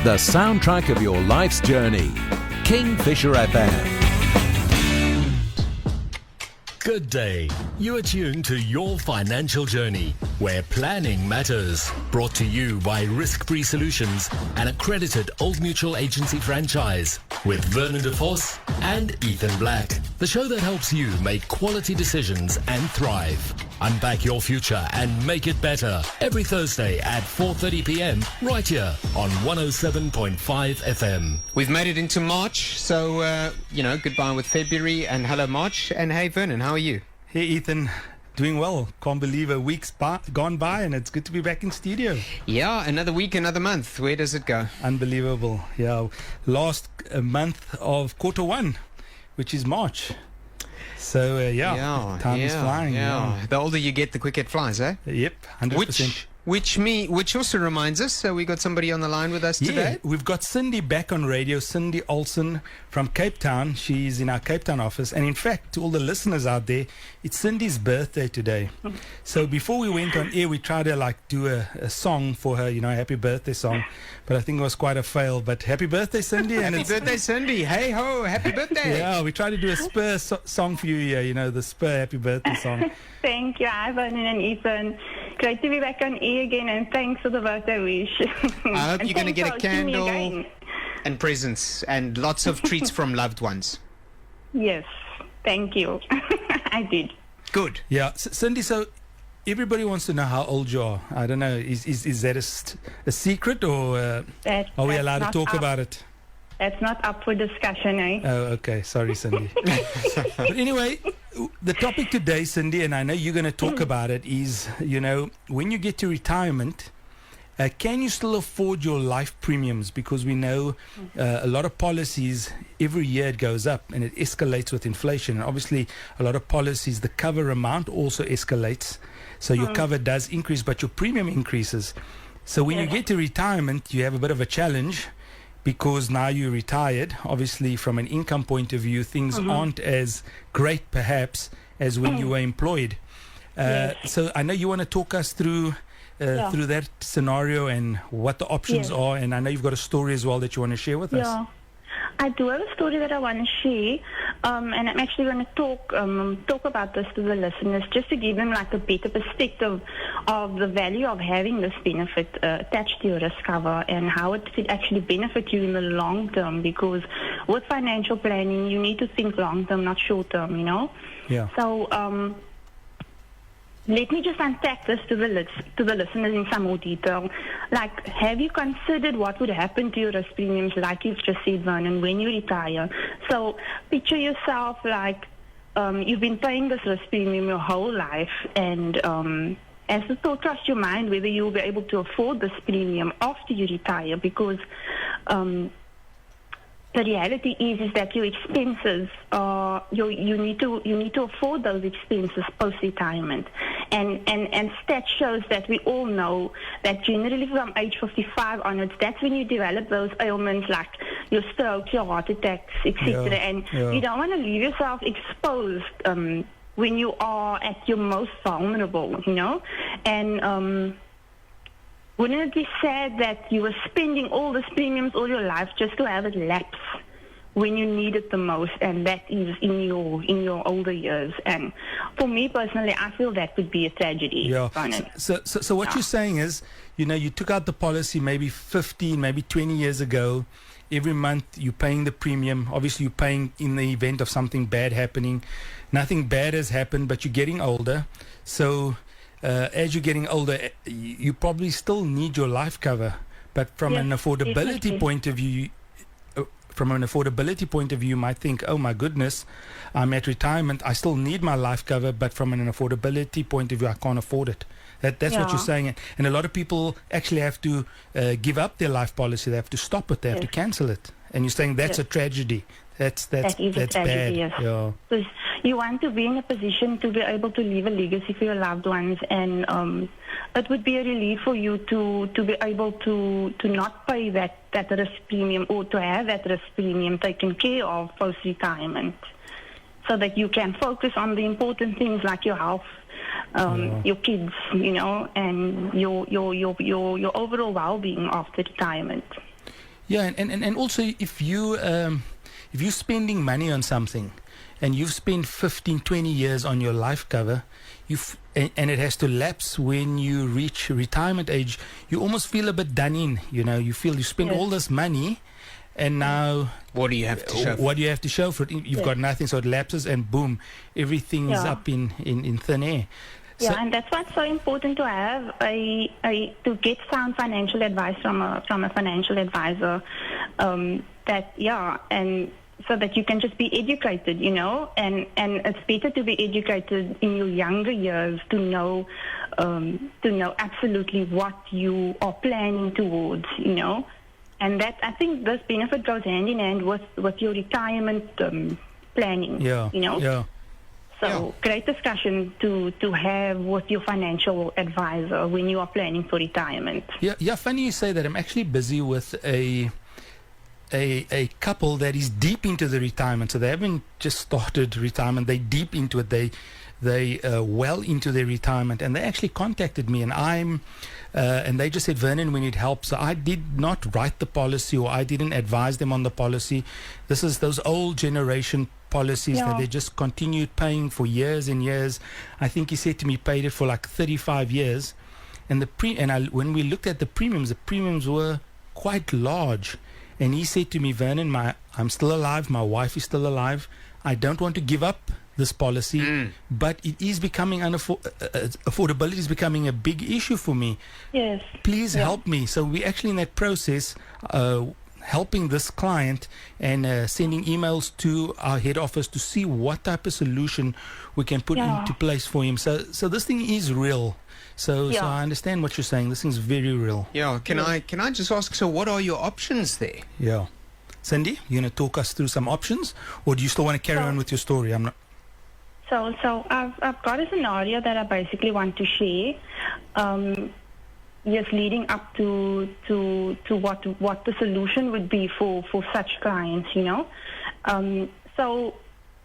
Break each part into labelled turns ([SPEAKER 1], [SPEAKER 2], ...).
[SPEAKER 1] the soundtrack of your life's journey. Kingfisher FM.
[SPEAKER 2] Good day. You are tuned to Your Financial Journey, where planning matters. Brought to you by Risk-Free Solutions, an accredited Old Mutual Agency franchise, with Vernon DeVos and Ethan Black. The show that helps you make quality decisions and thrive. Unpack your future and make it better. Every Thursday at 4:30 p.m. right here on 107.5 FM.
[SPEAKER 3] We've made it into March, so, goodbye with February and hello March. And hey Vernon, how are you?
[SPEAKER 4] Hey Ethan, doing well. Can't believe a week's gone by and it's good to be back in studio.
[SPEAKER 3] Yeah, another week, another month. Where does it go?
[SPEAKER 4] Unbelievable. Yeah, last month of quarter one, which is March. So, time is flying.
[SPEAKER 3] Yeah. The older you get, the quicker it flies, eh?
[SPEAKER 4] Yep, 100%.
[SPEAKER 3] Which also reminds us, so we got somebody on the line with us today.
[SPEAKER 4] Yeah, we've got Cindy back on radio, Cindy Olsen from Cape Town. She's in our Cape Town office. And in fact, to all the listeners out there, it's Cindy's birthday today. So before we went on air, we tried to do a song for her, happy birthday song. But I think it was quite a fail. But happy birthday, Cindy.
[SPEAKER 3] Happy birthday, Cindy. Hey ho, happy birthday.
[SPEAKER 4] Yeah, we tried to do a Spur song for you here, the Spur happy birthday song.
[SPEAKER 5] Thank you, Ivan and Ethan. Great to be back on air again, and thanks for the birthday wish.
[SPEAKER 3] I hope you're going to get a candle and presents and lots of treats from loved ones.
[SPEAKER 5] Yes, thank you. I did.
[SPEAKER 3] Good.
[SPEAKER 4] Yeah, Cindy, so everybody wants to know how old you are. I don't know, is that a secret, or are we allowed to talk about it?
[SPEAKER 5] That's not up for discussion, eh?
[SPEAKER 4] Oh, okay. Sorry, Cindy. But anyway, the topic today, Cindy, and I know you're going to talk about it, is, when you get to retirement, can you still afford your life premiums? Because we know a lot of policies, every year it goes up and it escalates with inflation. And obviously, a lot of policies, the cover amount also escalates. So your cover does increase, but your premium increases. So when you get to retirement, you have a bit of a challenge, because now you're retired. Obviously, from an income point of view, things aren't as great, perhaps, as when you were employed. So I know you want to talk us through that scenario and what the options are. And I know you've got a story as well that you want to share with us.
[SPEAKER 5] I do have a story that I want to share, and I'm actually going to talk about this to the listeners, just to give them a better perspective of the value of having this benefit attached to your risk cover, and how it could actually benefit you in the long term. Because with financial planning, you need to think long term, not short term.
[SPEAKER 4] Yeah.
[SPEAKER 5] So let me just unpack this to the listeners in some more detail. Have you considered what would happen to your risk premiums, like you've just said, Vernon, when you retire? So picture yourself you've been paying this risk premium your whole life, and as the thought crossed your mind whether you'll be able to afford this premium after you retire, because the reality is that your expenses you need to afford those expenses post retirement, and stats shows that we all know that generally from age 55 onwards, that's when you develop those ailments like your stroke, your heart attacks, etc. You don't want to leave yourself exposed when you are at your most vulnerable, and wouldn't it be sad that you were spending all these premiums all your life just to have it lapse when you need it the most, and that is in your older years? And for me personally, I feel that would be a tragedy.
[SPEAKER 4] Yeah. So what you're saying is, you took out the policy maybe 15, maybe 20 years ago. Every month you're paying the premium. Obviously, you're paying in the event of something bad happening. Nothing bad has happened, but you're getting older. So as you're getting older, you probably still need your life cover, but from an affordability point of view, you might think, oh my goodness, I'm at retirement, I still need my life cover, but from an affordability point of view, I can't afford it. That's what you're saying. And a lot of people actually have to give up their life policy. They have to stop it. They have to cancel it. And you're saying that's a tragedy. That's tragedy, bad.
[SPEAKER 5] Yes.
[SPEAKER 4] Yeah.
[SPEAKER 5] Because you want to be in a position to be able to leave a legacy for your loved ones, and it would be a relief for you to be able to not pay that risk premium, or to have that risk premium taken care of post retirement, so that you can focus on the important things like your health, your kids, and your overall well-being after retirement.
[SPEAKER 4] Yeah, and also if you're spending money on something and you've spent 15, 20 years on your life cover, and it has to lapse when you reach retirement age, you almost feel a bit done in. You feel you spend all this money, and now
[SPEAKER 3] What do you have to show?
[SPEAKER 4] what do you have to show for it? You've got nothing, so it lapses, and boom, everything is up in thin air.
[SPEAKER 5] Yeah,
[SPEAKER 4] So-
[SPEAKER 5] and that's why it's so important to have to get sound financial advice from a financial advisor. And so that you can just be educated, and it's better to be educated in your younger years to know absolutely what you are planning towards, and that I think this benefit goes hand in hand with your retirement planning,
[SPEAKER 4] Yeah.
[SPEAKER 5] So great discussion to have with your financial advisor when you are planning for retirement.
[SPEAKER 4] Yeah, funny you say that. I'm actually busy with a couple that is deep into the retirement. So they haven't just started retirement; they're deep into it. They well into their retirement, and they actually contacted me, and and they just said, Vernon, we need help. So I did not write the policy, or I didn't advise them on the policy. This is those old generation policies that they just continued paying for years and years. I think he said to me, paid it for like 35 years, and when we looked at the premiums were quite large. And he said to me, Vernon, I'm still alive, my wife is still alive. I don't want to give up this policy, but it is becoming affordability is becoming a big issue for me.
[SPEAKER 5] Yes.
[SPEAKER 4] Please help me. So we're actually in that process, helping this client and sending emails to our head office to see what type of solution we can put into place for him. So this thing is real. So I understand what you're saying. This thing's very real.
[SPEAKER 3] Yeah. Can I just ask? So, what are your options there?
[SPEAKER 4] Yeah. Cindy, you going to talk us through some options, or do you still want to carry on with your story? I'm not.
[SPEAKER 5] So I've got a scenario that I basically want to share. Yes, leading up to what the solution would be for such clients, So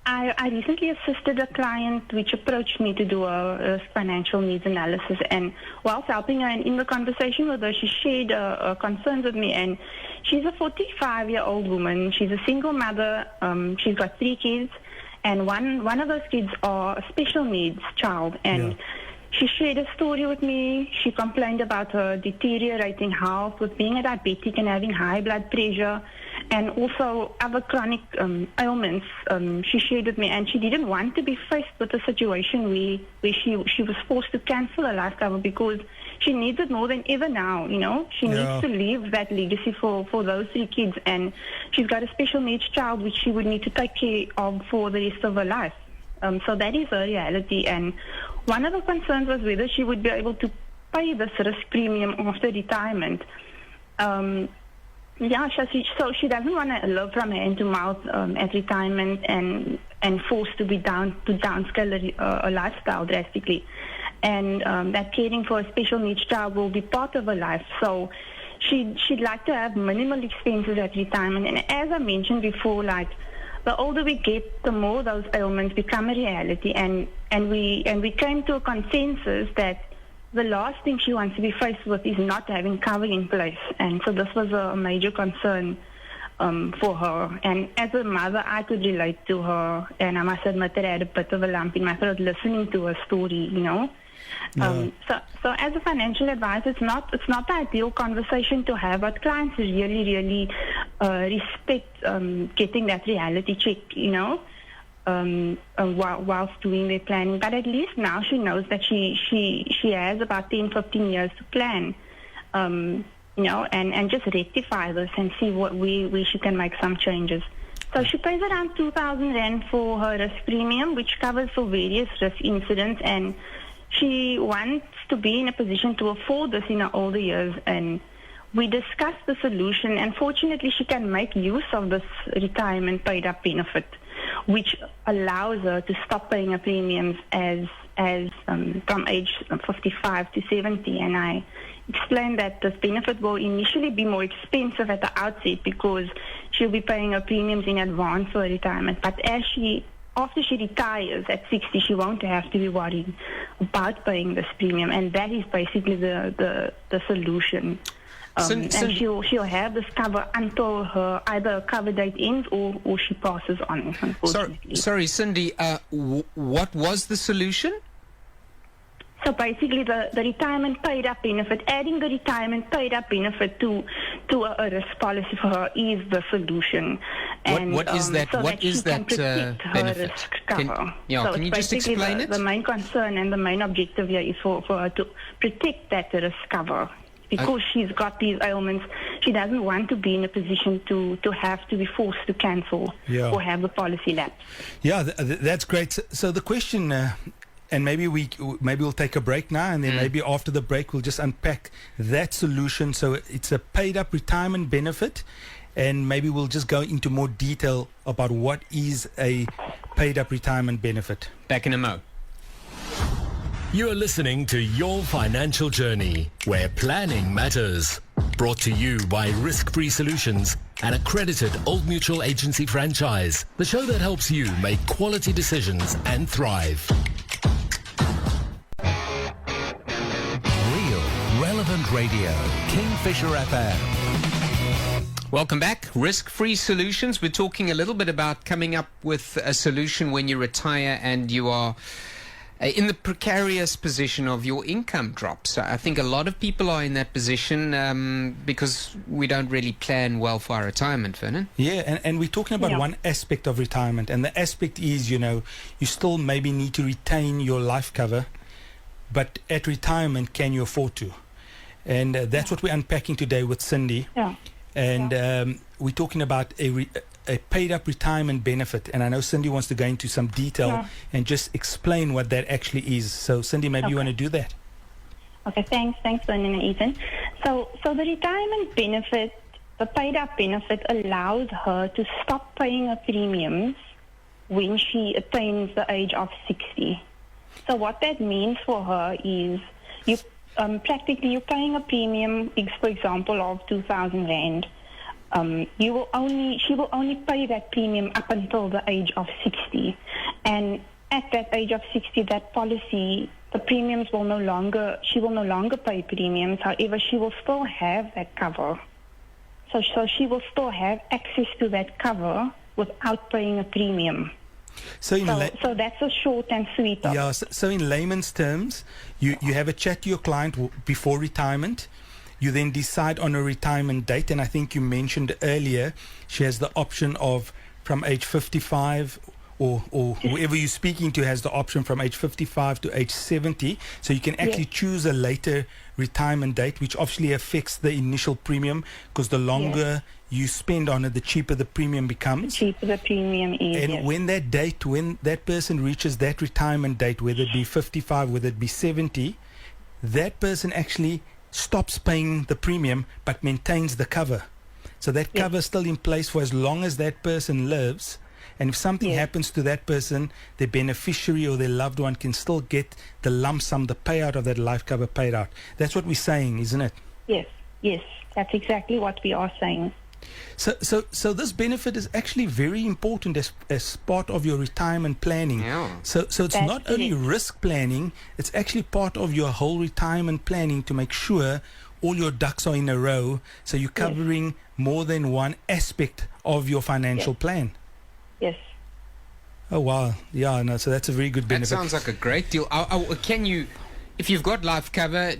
[SPEAKER 5] I recently assisted a client which approached me to do a financial needs analysis, and whilst helping her and in the conversation with her, she shared concerns with me. And she's a 45-year-old woman. She's a single mother. She's got 3 kids, and one of those kids are a special needs child. And she shared a story with me. She complained about her deteriorating health with being a diabetic and having high blood pressure, and also other chronic ailments she shared with me. And she didn't want to be faced with a situation where she was forced to cancel her life cover because she needs it more than ever now, She needs to leave that legacy for those 3 kids. And she's got a special needs child which she would need to take care of for the rest of her life. So that is her reality. And one of the concerns was whether she would be able to pay this risk premium after retirement. So she doesn't want to live from hand to mouth at retirement and forced to be downscale a lifestyle drastically. And that caring for a special needs child will be part of her life. So she'd like to have minimal expenses at retirement. And as I mentioned before, like, the older we get, the more those ailments become a reality. And we came to a consensus that the last thing she wants to be faced with is not having cover in place. And so this was a major concern for her. And as a mother, I could relate to her. And I must admit that I had a bit of a lump in my throat listening to her story, So as a financial advisor, it's not the ideal conversation to have, but clients really respect getting that reality check, whilst doing their planning. But at least now she knows that she has about 10-15 years to plan, and just rectify this and see where she can make some changes. So she pays around 2,000 Rand for her risk premium, which covers for various risk incidents, and she wants to be in a position to afford this in her older years. And we discussed the solution, and fortunately she can make use of this retirement paid up benefit, which allows her to stop paying her premiums as from age 55 to 70. And I explained that this benefit will initially be more expensive at the outset because she'll be paying her premiums in advance for her retirement. But after she retires at 60, she won't have to be worried about paying this premium, and that is basically the solution.
[SPEAKER 3] Cindy-
[SPEAKER 5] And she'll have this cover until her either cover date ends or she passes on, unfortunately.
[SPEAKER 3] Sorry, Cindy, what was the solution?
[SPEAKER 5] So basically, the retirement paid up benefit, adding the retirement paid up benefit to a risk policy for her is the solution. And,
[SPEAKER 3] what is that?
[SPEAKER 5] So
[SPEAKER 3] What
[SPEAKER 5] that
[SPEAKER 3] is
[SPEAKER 5] she
[SPEAKER 3] that
[SPEAKER 5] can protect her
[SPEAKER 3] benefit?
[SPEAKER 5] risk cover.
[SPEAKER 3] Can
[SPEAKER 5] So
[SPEAKER 3] you
[SPEAKER 5] it's
[SPEAKER 3] just
[SPEAKER 5] basically
[SPEAKER 3] explain it?
[SPEAKER 5] The main concern and the main objective here is for her to protect that risk cover. Because she's got these ailments, she doesn't want to be in a position to have to be forced to cancel or have the policy lapse.
[SPEAKER 4] Yeah, that's great. So the question, and maybe we'll take a break now, and then maybe after the break we'll just unpack that solution. So it's a paid-up retirement benefit, and maybe we'll just go into more detail about what is a paid-up retirement benefit.
[SPEAKER 3] Back in a mo.
[SPEAKER 2] You are listening to Your Financial Journey, where planning matters. Brought to you by Risk-Free Solutions, an accredited Old Mutual Agency franchise. The show that helps you make quality decisions and thrive.
[SPEAKER 1] Real, relevant radio. Kingfisher FM.
[SPEAKER 3] Welcome back. Risk-Free Solutions. We're talking a little bit about coming up with a solution when you retire and you are in the precarious position of your income drops. I think a lot of people are in that position because we don't really plan well for our retirement, Vernon.
[SPEAKER 4] Yeah, and we're talking about one aspect of retirement, and the aspect is, you still maybe need to retain your life cover, but at retirement, can you afford to? And that's what we're unpacking today with Cindy.
[SPEAKER 5] Yeah.
[SPEAKER 4] And we're talking about a paid-up retirement benefit, and I know Cindy wants to go into some detail and just explain what that actually is. So, Cindy, maybe you want to do that.
[SPEAKER 5] Okay, thanks, Vernon and Ethan. So the retirement benefit, the paid-up benefit, allows her to stop paying her premiums when she attains the age of 60. So what that means for her is you practically you're paying a premium, for example, of 2,000 rand. She will only pay that premium up until the age of 60, and at that age of 60, that policy, the premiums will no longer pay premiums. However, she will still have that cover. So she will still have access to that cover without paying a premium. So that's a short and sweet of it.
[SPEAKER 4] So in layman's terms, you have a chat to your client before retirement. You then decide on a retirement date, and I think you mentioned earlier she has the option of from age 55, or whoever you're speaking to has the option from age 55 to age 70. So you can actually choose a later retirement date, which obviously affects the initial premium, because the longer you spend on it, the cheaper the premium becomes.
[SPEAKER 5] The cheaper the premium is.
[SPEAKER 4] And when that person reaches that retirement date, whether it be 55, whether it be 70, that person actually stops paying the premium but maintains the cover. So that cover is still in place for as long as that person lives. And if something happens to that person, their beneficiary or their loved one can still get the lump sum, the payout of that life cover paid out. That's what we're saying, isn't it?
[SPEAKER 5] Yes, that's exactly what we are saying.
[SPEAKER 4] So this benefit is actually very important as part of your retirement planning.
[SPEAKER 3] Yeah.
[SPEAKER 4] So it's not only risk planning, it's actually part of your whole retirement planning to make sure all your ducks are in a row, so you're covering more than one aspect of your financial plan.
[SPEAKER 5] Yes.
[SPEAKER 4] Oh, wow. Yeah, no, so that's a very good benefit.
[SPEAKER 3] That sounds like a great deal. Can you, if you've got life cover,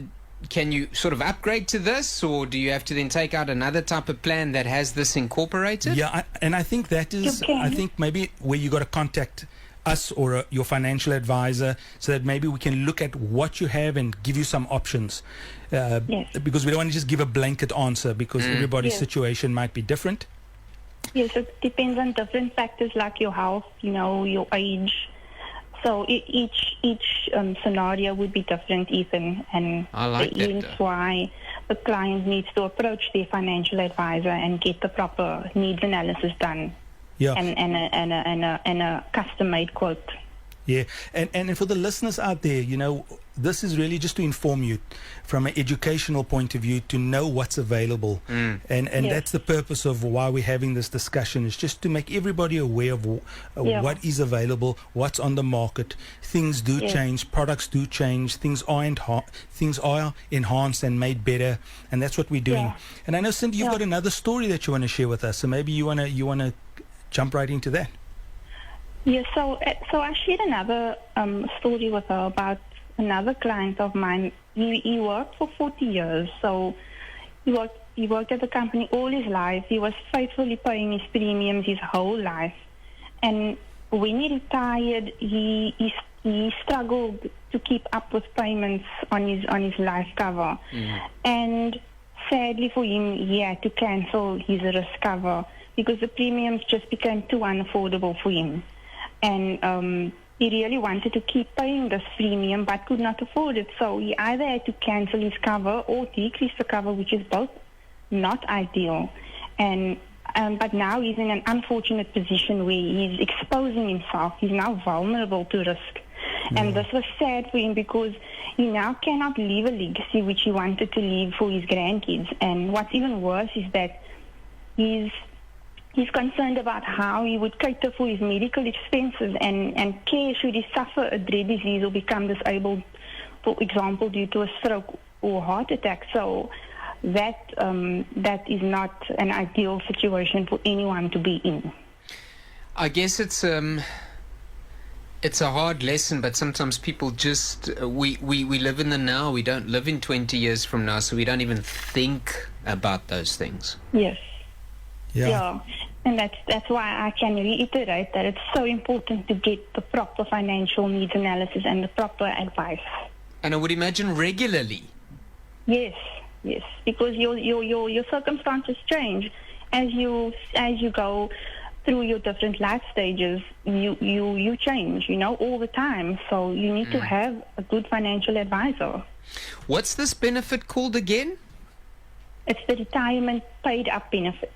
[SPEAKER 3] can you sort of upgrade to this, or do you have to then take out another type of plan that has this incorporated?
[SPEAKER 4] Yeah, and I think that is, I think maybe where you got to contact us or your financial advisor, so that maybe we can look at what you have and give you some options. Because we don't want to just give a blanket answer, because everybody's situation might be different.
[SPEAKER 5] Yes, it depends on different factors like your health, your age. So each scenario would be different, Ethan, and
[SPEAKER 3] I like that.
[SPEAKER 5] That's why the client needs to approach their financial advisor and get the proper needs analysis done.
[SPEAKER 4] Yeah.
[SPEAKER 5] And a custom-made quote.
[SPEAKER 4] Yeah, and for the listeners out there, this is really just to inform you from an educational point of view to know what's available. And
[SPEAKER 5] Yes.
[SPEAKER 4] that's the purpose of why we're having this discussion, is just to make everybody aware of what is available, what's on the market. Things do
[SPEAKER 5] Yes.
[SPEAKER 4] change, products do change, things are enhanced and made better, and that's what we're doing.
[SPEAKER 5] Yeah.
[SPEAKER 4] And I know, Cindy, you've
[SPEAKER 5] Yeah.
[SPEAKER 4] got another story that you want to share with us, so maybe you wanna jump right into that.
[SPEAKER 5] Yeah, so I shared another story with her about another client of mine. He worked for 40 years, so he worked at the company all his life. He was faithfully paying his premiums his whole life, and when he retired, he struggled to keep up with payments on his life cover, and sadly for him, he had to cancel his risk cover because the premiums just became too unaffordable for him. And he really wanted to keep paying this premium but could not afford it. So he either had to cancel his cover or decrease the cover, which is both not ideal. And but now he's in an unfortunate position where he's exposing himself. He's now vulnerable to risk. And this was sad for him because he now cannot leave a legacy which he wanted to leave for his grandkids. And what's even worse is that he's concerned about how he would cater for his medical expenses and care should he suffer a dread disease or become disabled, for example, due to a stroke or heart attack. So that is not an ideal situation for anyone to be in.
[SPEAKER 3] I guess it's a hard lesson, but sometimes people just we live in the now. We don't live in 20 years from now, so we don't even think about those things.
[SPEAKER 5] Yes.
[SPEAKER 4] Yeah.
[SPEAKER 5] And that's why I can reiterate that it's so important to get the proper financial needs analysis and the proper advice.
[SPEAKER 3] And I would imagine regularly.
[SPEAKER 5] Yes, because your circumstances change as you go through your different life stages. You change, all the time. So you need to have a good financial advisor.
[SPEAKER 3] What's this benefit called again?
[SPEAKER 5] It's the retirement paid up benefit.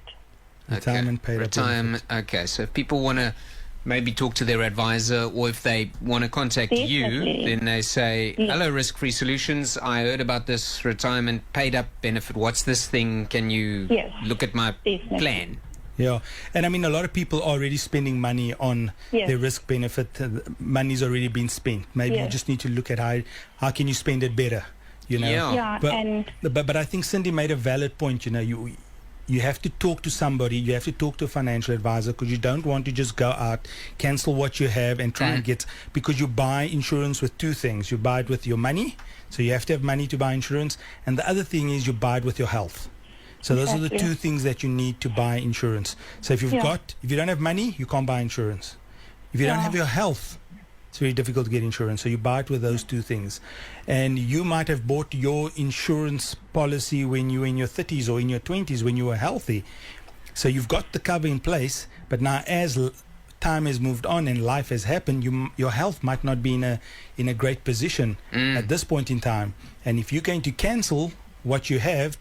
[SPEAKER 4] Retirement paid up
[SPEAKER 3] Retirement. Okay, so if people want to maybe talk to their advisor, or if they want to contact you,
[SPEAKER 5] Definitely.
[SPEAKER 3] then they say,
[SPEAKER 5] Yes.
[SPEAKER 3] "Hello, Risk Free Solutions. I heard about this retirement paid up benefit. What's this thing? Can you
[SPEAKER 5] Yes.
[SPEAKER 3] look at my
[SPEAKER 5] Definitely.
[SPEAKER 3] plan?"
[SPEAKER 4] Yeah, and I mean, a lot of people are already spending money on
[SPEAKER 5] Yes.
[SPEAKER 4] their risk benefit. Money's already been spent. Maybe you
[SPEAKER 5] Yes.
[SPEAKER 4] just need to look at how can you spend it better,
[SPEAKER 3] Yeah.
[SPEAKER 5] Yeah,
[SPEAKER 4] But,
[SPEAKER 5] and
[SPEAKER 4] but I think Cindy made a valid point. You have to talk to somebody. You have to talk to a financial advisor, because you don't want to just go out, cancel what you have, and try and get, because you buy insurance with two things. You buy it with your money, so you have to have money to buy insurance, and the other thing is you buy it with your health. So those are the
[SPEAKER 5] Exactly.
[SPEAKER 4] two things that you need to buy insurance. So if you don't have money, you can't buy insurance. If you don't have your health, it's very difficult to get insurance. So you buy it with those two things. And you might have bought your insurance policy when you were in your 30s or in your 20s when you were healthy. So you've got the cover in place, but now as time has moved on and life has happened, your health might not be in a great position at this point in time. And if you're going to cancel what you have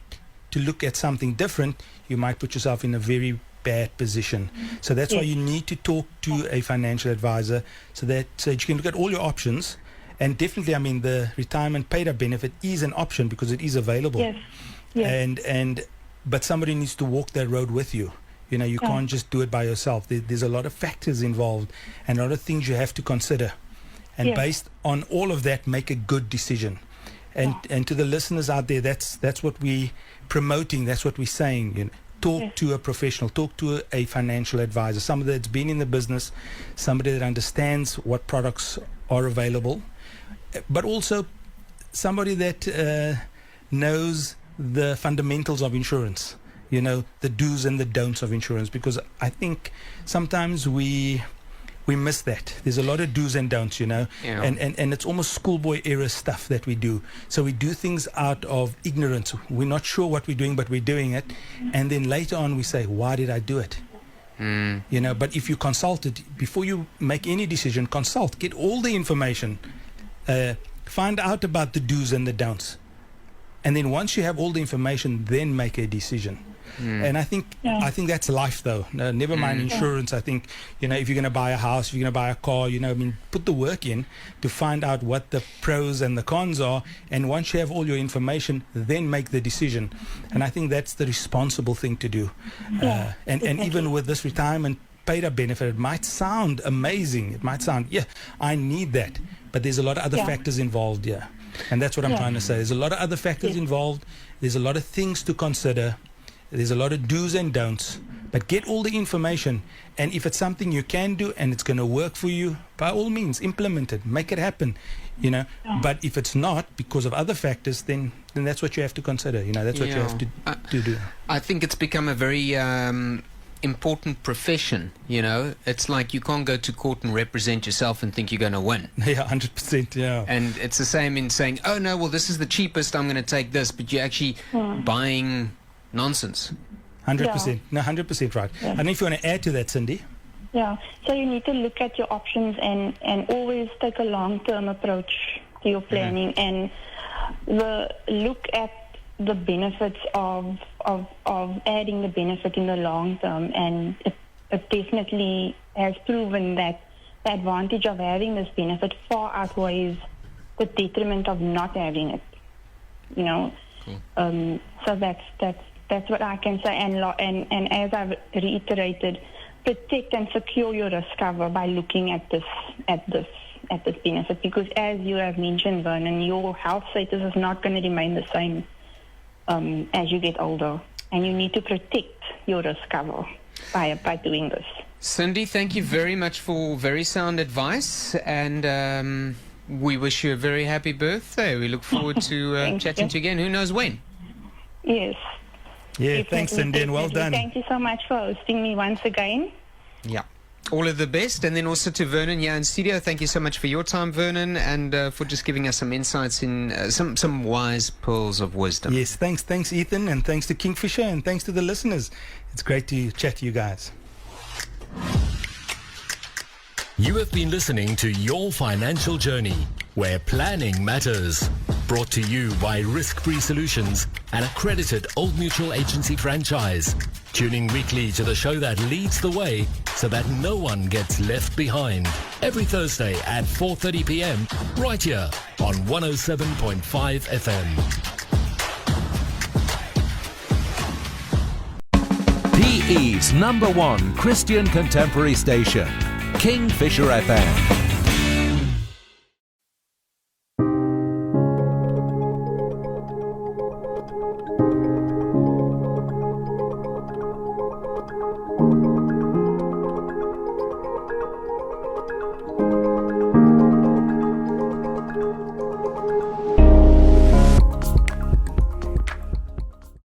[SPEAKER 4] to look at something different, you might put yourself in a very bad position. So that's why you need to talk to a financial advisor so that you can look at all your options. And definitely, I mean, the retirement paid up benefit is an option because it is available.
[SPEAKER 5] yes.
[SPEAKER 4] But somebody needs to walk that road with you. You can't just do it by yourself. There's a lot of factors involved and a lot of things you have to consider. And
[SPEAKER 5] Yes.
[SPEAKER 4] based on all of that, make a good decision. And to the listeners out there, that's what we're promoting. That's what we're saying. Talk to a professional, talk to a financial advisor, somebody that's been in the business, somebody that understands what products are available, but also somebody that knows the fundamentals of insurance, the do's and the don'ts of insurance, because I think sometimes we miss that. There's a lot of do's and don'ts,
[SPEAKER 3] Yeah.
[SPEAKER 4] and it's almost schoolboy era stuff that we do. So we do things out of ignorance. We're not sure what we're doing, but we're doing it. And then later on we say, why did I do it? But if you consult it, before you make any decision, consult, get all the information, find out about the do's and the don'ts. And then once you have all the information, then make a decision. And I think that's life, though. Never mind insurance. I think, you know, if you're going to buy a house, if you're going to buy a car, you know, I mean, put the work in to find out what the pros and the cons are. And once you have all your information, then make the decision. And I think that's the responsible thing to do. And even with this retirement paid up benefit, it might sound amazing. It might sound, yeah, I need that. But there's a lot of other factors involved here. And that's what I'm trying to say. There's a lot of other factors involved. There's a lot of things to consider. There's a lot of do's and don'ts. But get all the information. And if it's something you can do and it's going to work for you, by all means, implement it. Make it happen. You know. But if it's not, because of other factors, then that's what you have to consider. You know, that's what you have to do.
[SPEAKER 3] I think it's become a very important profession. You know, it's like you can't go to court and represent yourself and think you're going to win.
[SPEAKER 4] Yeah, 100%. Yeah.
[SPEAKER 3] And it's the same in saying, oh no, well, this is the cheapest, I'm going to take this, but you're actually buying nonsense.
[SPEAKER 4] 100%. No, 100% right. I don't know if you want to add to that, Cindy.
[SPEAKER 5] Yeah, so you need to look at your options and always take a long-term approach to your planning and look at the benefits of adding the benefit in the long term. And it definitely has proven that the advantage of having this benefit far outweighs the detriment of not having it. You know, so that's what I can say. And as I've reiterated, protect and secure your risk cover by looking at this benefit, because as you have mentioned, Vernon, your health status is not going to remain the same as you get older, and you need to protect your risk cover by doing this.
[SPEAKER 3] Cindy, thank you very much for very sound advice, and we wish you a very happy birthday. We look forward to chatting to you again. Who knows when?
[SPEAKER 5] Yes.
[SPEAKER 4] Yeah,
[SPEAKER 5] Definitely,
[SPEAKER 4] thanks, Cindy, and well done.
[SPEAKER 5] Thank you so much for hosting me once again.
[SPEAKER 3] Yeah. All of the best. And then also to Vernon here in studio. Thank you so much for your time, Vernon, and for just giving us some insights in some wise pearls of wisdom.
[SPEAKER 4] Yes, thanks, Ethan, and thanks to Kingfisher, and thanks to the listeners. It's great to chat to you guys.
[SPEAKER 2] You have been listening to Your Financial Journey, where planning matters. Brought to you by Risk-Free Solutions, an accredited Old Mutual Agency franchise. Tuning weekly to the show that leads the way so that no one gets left behind. Every Thursday at 4:30 p.m. right here on 107.5 FM.
[SPEAKER 1] PE's #1 Christian contemporary station, Kingfisher FM.